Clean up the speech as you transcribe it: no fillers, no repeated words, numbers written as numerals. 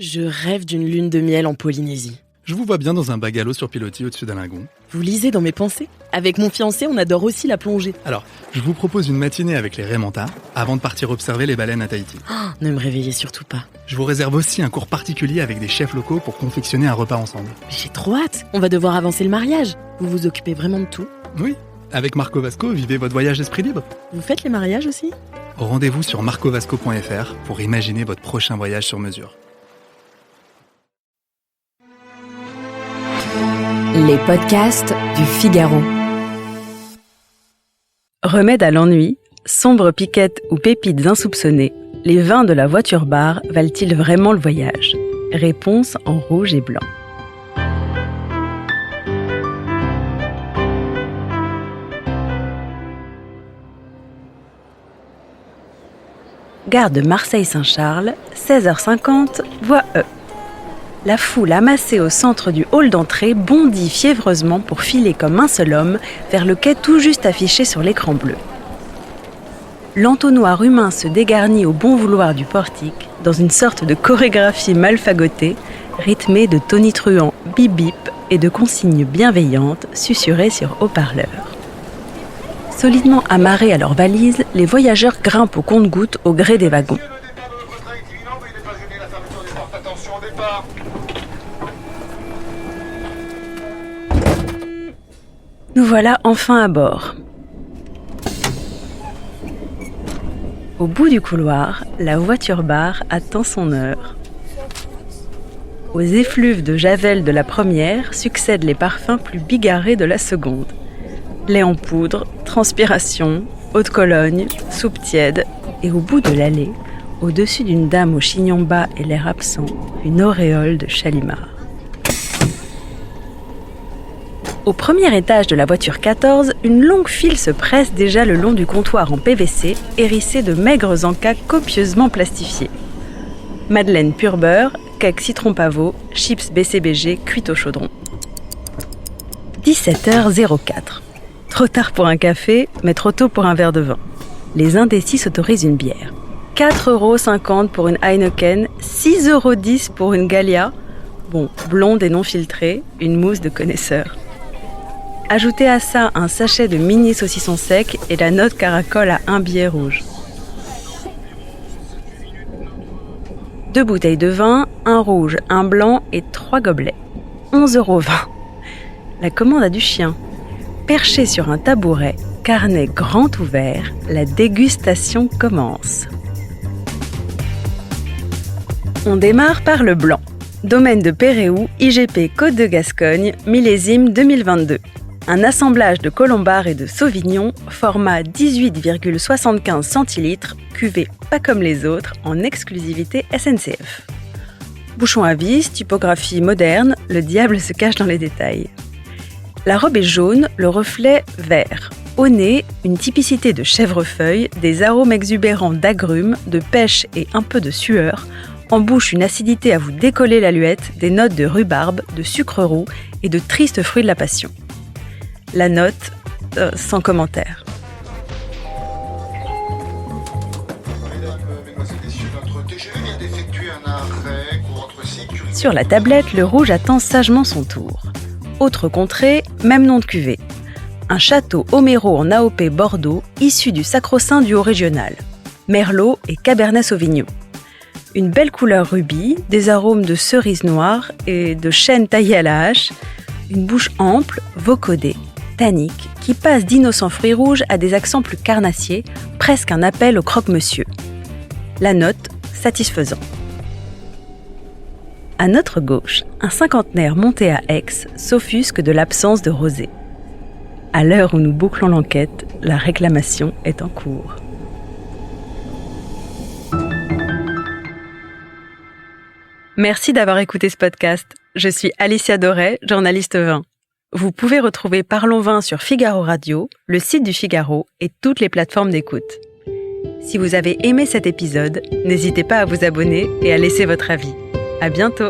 Je rêve d'une lune de miel en Polynésie. Je vous vois bien dans un bungalow sur pilotis au-dessus d'un lagon. Vous lisez dans mes pensées ? Avec mon fiancé, on adore aussi la plongée. Alors, je vous propose une matinée avec les Raymanta avant de partir observer les baleines à Tahiti. Ne me réveillez surtout pas. Je vous réserve aussi un cours particulier avec des chefs locaux pour confectionner un repas ensemble. Mais j'ai trop hâte. On va devoir avancer le mariage. Vous vous occupez vraiment de tout ? Oui, avec Marco Vasco, vivez votre voyage d'esprit libre. Vous faites les mariages aussi ? Rendez-vous sur marcovasco.fr pour imaginer votre prochain voyage sur mesure. Les podcasts du Figaro. Remède à l'ennui, sombres piquettes ou pépites insoupçonnées, les vins de la voiture-bar valent-ils vraiment le voyage ? Réponse en rouge et blanc. Gare de Marseille-Saint-Charles, 16h50, voie E. La foule amassée au centre du hall d'entrée bondit fiévreusement pour filer comme un seul homme vers le quai tout juste affiché sur l'écran bleu. L'entonnoir humain se dégarnit au bon vouloir du portique dans une sorte de chorégraphie mal fagotée, rythmée de tonitruants bip-bip et de consignes bienveillantes susurrées sur haut-parleurs. Solidement amarrés à leurs valises, les voyageurs grimpent au compte-gouttes au gré des wagons. Nous voilà enfin à bord. Au bout du couloir, la voiture-bar attend son heure. Aux effluves de javel de la première succèdent les parfums plus bigarrés de la seconde. Lait en poudre, transpiration, eau de Cologne, soupe tiède, et au bout de l'allée, au-dessus d'une dame au chignon bas et l'air absent, une auréole de Chalimard. Au premier étage de la voiture 14, une longue file se presse déjà le long du comptoir en PVC, hérissé de maigres encas copieusement plastifiés. Madeleine pur beurre, cake citron pavot, chips BCBG cuites au chaudron. 17h04. Trop tard pour un café, mais trop tôt pour un verre de vin. Les indécis s'autorisent une bière. 4,50€ pour une Heineken, 6,10€ pour une Gallia. Bon, blonde et non filtrée, une mousse de connaisseur. Ajoutez à ça un sachet de mini saucisson sec et la note caracole à 1 billet rouge. 2 bouteilles de vin, un rouge, un blanc et 3 gobelets. 11,20€. La commande a du chien. Perché sur un tabouret, carnet grand ouvert, la dégustation commence. On démarre par le blanc. Domaine de Péréou, IGP Côte de Gascogne, millésime 2022. Un assemblage de Colombard et de Sauvignon, format 18,75 centilitres, cuvée pas comme les autres, en exclusivité SNCF. Bouchon à vis, typographie moderne, le diable se cache dans les détails. La robe est jaune, le reflet vert. Au nez, une typicité de chèvrefeuille, des arômes exubérants d'agrumes, de pêche et un peu de sueur. En bouche, une acidité à vous décoller l'aluette, des notes de rhubarbe, de sucre roux et de tristes fruits de la passion. La note, sans commentaire. Sur la tablette, le rouge attend sagement son tour. Autre contrée, même nom de cuvée. Un château Homero en AOP Bordeaux, issu du sacro-saint du haut régional. Merlot et Cabernet Sauvignon. Une belle couleur rubis, des arômes de cerise noire et de chêne taillé à la hache. Une bouche ample, vocodée, tannique, qui passe d'innocents fruits rouges à des accents plus carnassiers, presque un appel au croque-monsieur. La note, satisfaisant. À notre gauche, un cinquantenaire monté à Aix s'offusque de l'absence de rosé. À l'heure où nous bouclons l'enquête, la réclamation est en cours. Merci d'avoir écouté ce podcast. Je suis Alicia Doré, journaliste vin. Vous pouvez retrouver Parlons Vin sur Figaro Radio, le site du Figaro et toutes les plateformes d'écoute. Si vous avez aimé cet épisode, n'hésitez pas à vous abonner et à laisser votre avis. À bientôt!